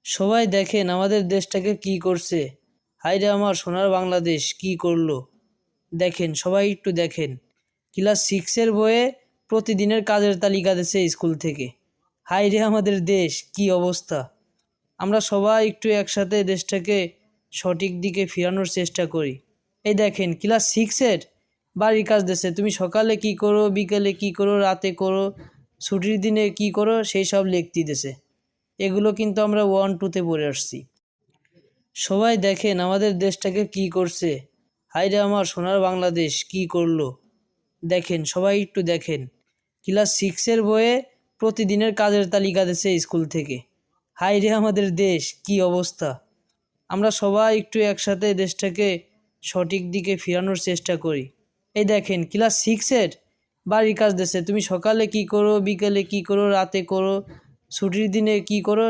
সবাই দেখেন আমাদের দেশটাকে কি করছে। হায়রে আমার সোনার বাংলাদেশ কি করলো। দেখেন, সবাই একটু দেখেন। ক্লাস 6-এর বইয়ে প্রতিদিনের কাজের তালিকা দিচ্ছে স্কুল থেকে। হায়রে আমাদের দেশ কি অবস্থা। আমরা সবাই একটু একসাথে দেশটাকে সঠিক দিকে ফেরানোর চেষ্টা করি। এই দেখেন, ক্লাস 6-এর বাড়ির কাজ দিচ্ছে, তুমি সকালে কি করো, বিকেলে কি করো, রাতে করো, ছুটির দিনে কি করো, সেই সব লিখতে দিছে। এগুলো কিন্তু আমরা 1-2-তে পড়ে আসছি। সবাই দেখেন আমাদের দেশটাকে কি করছে। হায়রে আমার সোনার বাংলাদেশ কি করলো। দেখেন, সবাই একটু দেখেন। ক্লাস 6-এর বইয়ে প্রতিদিনের কাজের তালিকা দিচ্ছে স্কুল থেকে। হায়রে আমাদের দেশ কি অবস্থা। আমরা সবাই একটু একসাথে দেশটাকে সঠিক দিকে ফেরানোর চেষ্টা করি। এই দেখেন, ক্লাস 6-এর বাড়ির কাজ দিচ্ছে, তুমি সকালে কি করো, বিকেলে কি করো, রাতে করো, ছুটির দিনে কি করো।